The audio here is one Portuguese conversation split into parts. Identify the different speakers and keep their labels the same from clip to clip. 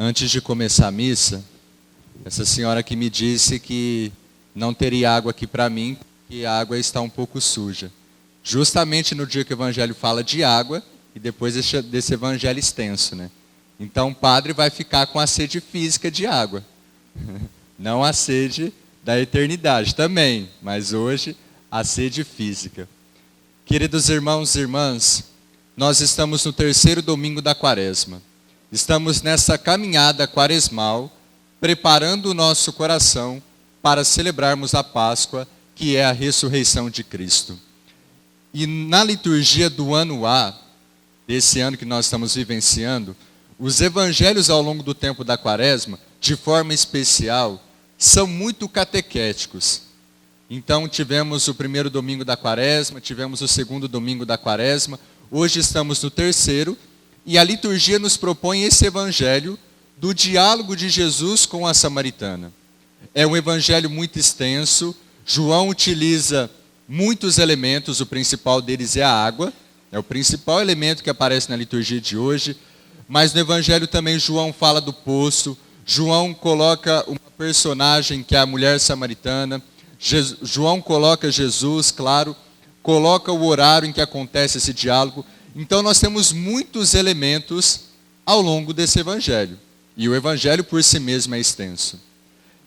Speaker 1: Antes de começar a missa, essa senhora que me disse que não teria água aqui para mim, que a água está um pouco suja. Justamente no dia que o evangelho fala de água, e depois desse evangelho extenso, né? Então o padre vai ficar com a sede física de água. Não a sede da eternidade também, mas hoje a sede física. Queridos irmãos e irmãs, nós estamos no terceiro domingo da Quaresma. Estamos nessa caminhada quaresmal, preparando o nosso coração para celebrarmos a Páscoa, que é a ressurreição de Cristo. E na liturgia do ano A, desse ano que nós estamos vivenciando, os evangelhos ao longo do tempo da Quaresma, de forma especial, são muito catequéticos. Então tivemos o primeiro domingo da Quaresma, tivemos o segundo domingo da Quaresma, hoje estamos no terceiro, e a liturgia nos propõe esse evangelho do diálogo de Jesus com a samaritana. É um evangelho muito extenso, João utiliza muitos elementos, o principal deles é a água, é o principal elemento que aparece na liturgia de hoje, mas no evangelho também João fala do poço, João coloca uma personagem que é a mulher samaritana, João coloca Jesus, claro, coloca o horário em que acontece esse diálogo. Então nós temos muitos elementos ao longo desse evangelho. E o evangelho por si mesmo é extenso.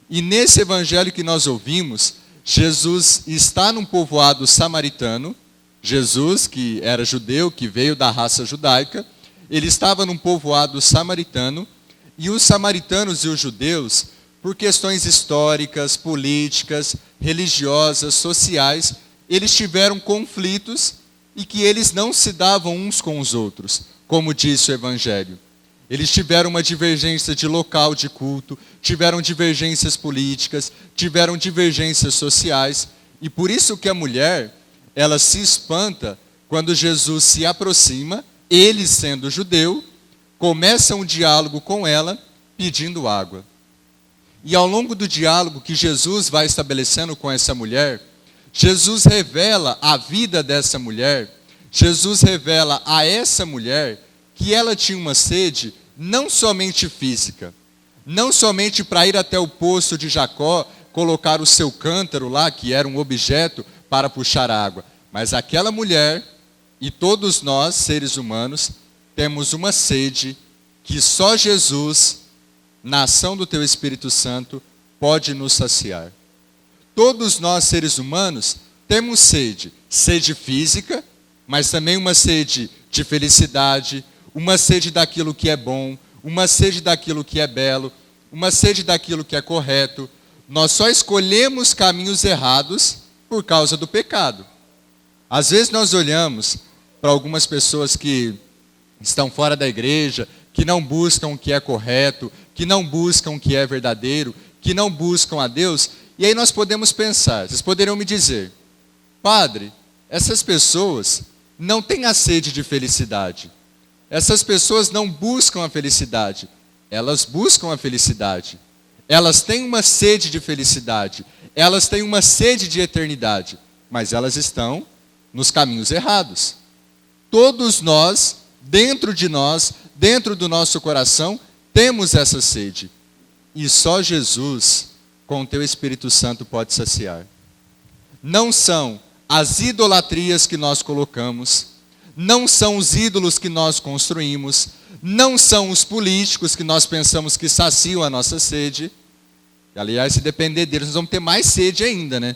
Speaker 1: E nesse evangelho que nós ouvimos, Jesus está num povoado samaritano. Jesus, que era judeu, que veio da raça judaica, ele estava num povoado samaritano. E os samaritanos e os judeus, por questões históricas, políticas, religiosas, sociais, eles tiveram conflitos e que eles não se davam uns com os outros, como disse o evangelho. Eles tiveram uma divergência de local de culto, tiveram divergências políticas, tiveram divergências sociais, e por isso que a mulher, ela se espanta quando Jesus se aproxima, ele sendo judeu, começa um diálogo com ela, pedindo água. E ao longo do diálogo que Jesus vai estabelecendo com essa mulher, Jesus revela a vida dessa mulher, Jesus revela a essa mulher que ela tinha uma sede não somente física, não somente para ir até o poço de Jacó, colocar o seu cântaro lá, que era um objeto para puxar água, mas aquela mulher e todos nós, seres humanos, temos uma sede que só Jesus, na ação do Teu Espírito Santo, pode nos saciar. Todos nós, seres humanos, temos sede. Sede física, mas também uma sede de felicidade, uma sede daquilo que é bom, uma sede daquilo que é belo, uma sede daquilo que é correto. Nós só escolhemos caminhos errados por causa do pecado. Às vezes nós olhamos para algumas pessoas que estão fora da igreja, que não buscam o que é correto, que não buscam o que é verdadeiro, que não buscam a Deus, e aí nós podemos pensar, vocês poderiam me dizer, padre, essas pessoas não têm a sede de felicidade, essas pessoas não buscam a felicidade, elas buscam a felicidade, elas têm uma sede de felicidade, elas têm uma sede de eternidade, mas elas estão nos caminhos errados. Todos nós, dentro de nós, dentro do nosso coração, temos essa sede. E só Jesus, com o Teu Espírito Santo, pode saciar. Não são as idolatrias que nós colocamos, não são os ídolos que nós construímos, não são os políticos que nós pensamos que saciam a nossa sede. E, aliás, se depender deles, nós vamos ter mais sede ainda, né?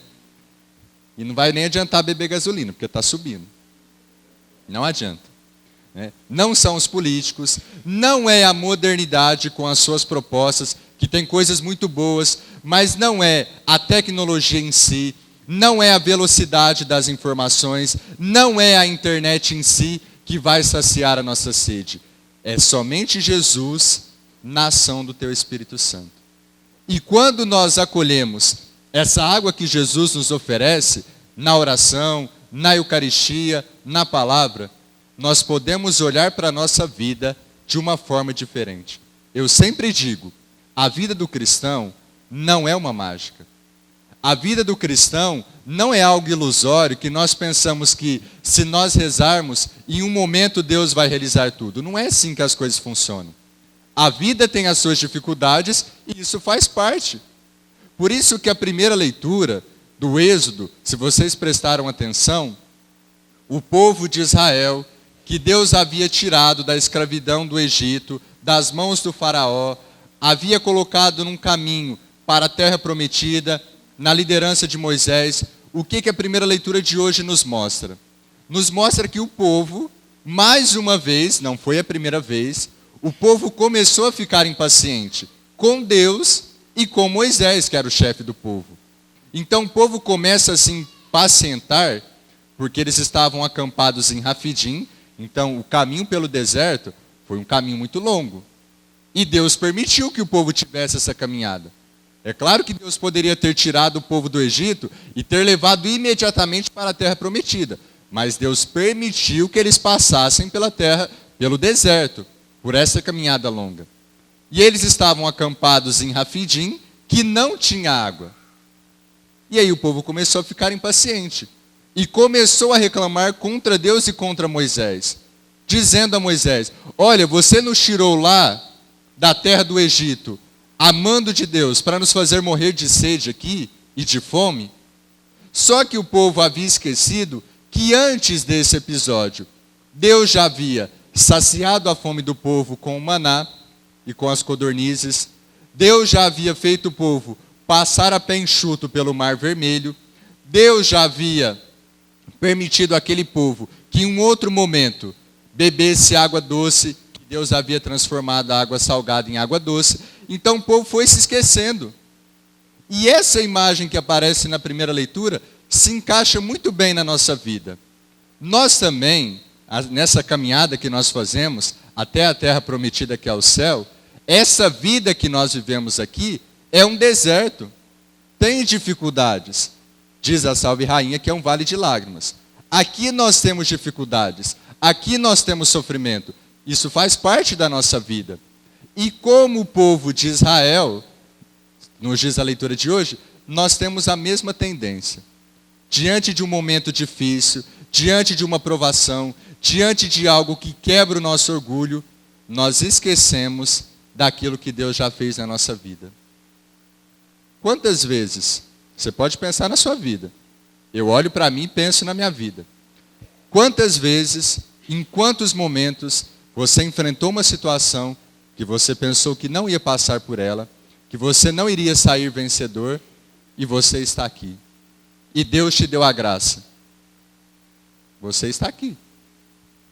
Speaker 1: E não vai nem adiantar beber gasolina, porque está subindo. Não adianta. Não são os políticos, não é a modernidade com as suas propostas, que tem coisas muito boas, mas não é a tecnologia em si, não é a velocidade das informações, não é a internet em si que vai saciar a nossa sede. É somente Jesus na ação do Teu Espírito Santo. E quando nós acolhemos essa água que Jesus nos oferece, na oração, na Eucaristia, na palavra, nós podemos olhar para a nossa vida de uma forma diferente. Eu sempre digo, a vida do cristão não é uma mágica. A vida do cristão não é algo ilusório que nós pensamos que se nós rezarmos, em um momento Deus vai realizar tudo. Não é assim que as coisas funcionam. A vida tem as suas dificuldades e isso faz parte. Por isso que a primeira leitura do Êxodo, se vocês prestaram atenção, o povo de Israel, que Deus havia tirado da escravidão do Egito, das mãos do faraó, havia colocado num caminho para a terra prometida, na liderança de Moisés. O que a primeira leitura de hoje nos mostra? Nos mostra que o povo, mais uma vez, não foi a primeira vez, o povo começou a ficar impaciente com Deus e com Moisés, que era o chefe do povo. Então o povo começa a se impacientar, porque eles estavam acampados em Rafidim. Então o caminho pelo deserto foi um caminho muito longo. E Deus permitiu que o povo tivesse essa caminhada. É claro que Deus poderia ter tirado o povo do Egito e ter levado imediatamente para a terra prometida. Mas Deus permitiu que eles passassem pela terra, pelo deserto, por essa caminhada longa. E eles estavam acampados em Rafidim, que não tinha água. E aí o povo começou a ficar impaciente. E começou a reclamar contra Deus e contra Moisés. Dizendo a Moisés: olha, você nos tirou lá da terra do Egito, a mando de Deus, para nos fazer morrer de sede aqui e de fome. Só que o povo havia esquecido que antes desse episódio, Deus já havia saciado a fome do povo com o maná e com as codornizes. Deus já havia feito o povo passar a pé enxuto pelo Mar Vermelho. Deus já havia permitido àquele povo que em um outro momento bebesse água doce, que Deus havia transformado a água salgada em água doce. Então o povo foi se esquecendo. E essa imagem que aparece na primeira leitura se encaixa muito bem na nossa vida. Nós também, nessa caminhada que nós fazemos até a terra prometida, que é o céu, essa vida que nós vivemos aqui é um deserto, tem dificuldades. Diz a Salve Rainha que é um vale de lágrimas. Aqui nós temos dificuldades, aqui nós temos sofrimento. Isso faz parte da nossa vida. E como o povo de Israel, nos diz a leitura de hoje, nós temos a mesma tendência. Diante de um momento difícil, diante de uma provação, diante de algo que quebra o nosso orgulho, nós esquecemos daquilo que Deus já fez na nossa vida. Quantas vezes, você pode pensar na sua vida, eu olho para mim e penso na minha vida. Quantas vezes, em quantos momentos, você enfrentou uma situação que você pensou que não ia passar por ela, que você não iria sair vencedor, e você está aqui. E Deus te deu a graça. Você está aqui.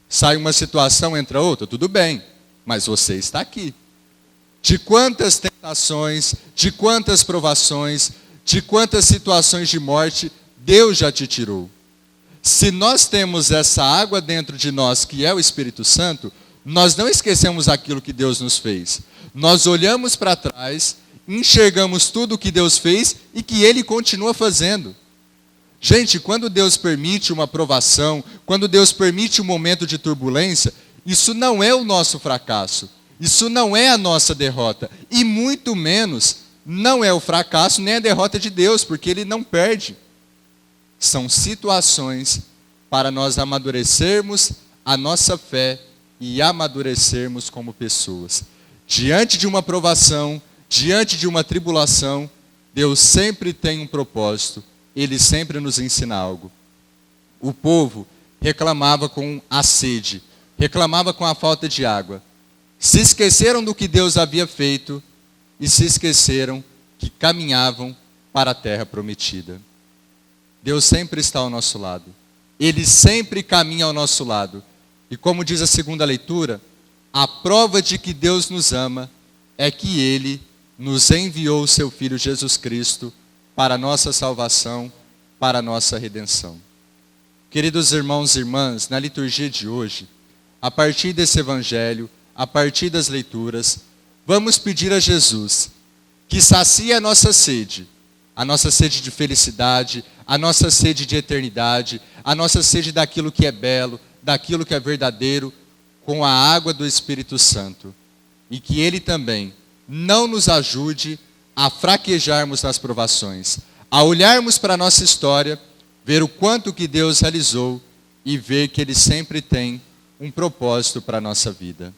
Speaker 1: Sai uma situação, entra outra, tudo bem, mas você está aqui. De quantas tentações, de quantas provações, de quantas situações de morte, Deus já te tirou. Se nós temos essa água dentro de nós, que é o Espírito Santo, nós não esquecemos aquilo que Deus nos fez. Nós olhamos para trás, enxergamos tudo o que Deus fez e que Ele continua fazendo. Gente, quando Deus permite uma provação, quando Deus permite um momento de turbulência, isso não é o nosso fracasso, isso não é a nossa derrota, e muito menos não é o fracasso nem a derrota de Deus, porque Ele não perde. São situações para nós amadurecermos a nossa fé e amadurecermos como pessoas. Diante de uma provação, diante de uma tribulação, Deus sempre tem um propósito. Ele sempre nos ensina algo. O povo reclamava com a sede, reclamava com a falta de água. Se esqueceram do que Deus havia feito e se esqueceram que caminhavam para a terra prometida. Deus sempre está ao nosso lado. Ele sempre caminha ao nosso lado. E como diz a segunda leitura, a prova de que Deus nos ama é que Ele nos enviou o seu Filho Jesus Cristo para a nossa salvação, para a nossa redenção. Queridos irmãos e irmãs, na liturgia de hoje, a partir desse evangelho, a partir das leituras, vamos pedir a Jesus que sacie a nossa sede de felicidade, a nossa sede de eternidade, a nossa sede daquilo que é belo, daquilo que é verdadeiro, com a água do Espírito Santo. E que Ele também não nos ajude a fraquejarmos nas provações, a olharmos para a nossa história, ver o quanto que Deus realizou e ver que Ele sempre tem um propósito para a nossa vida.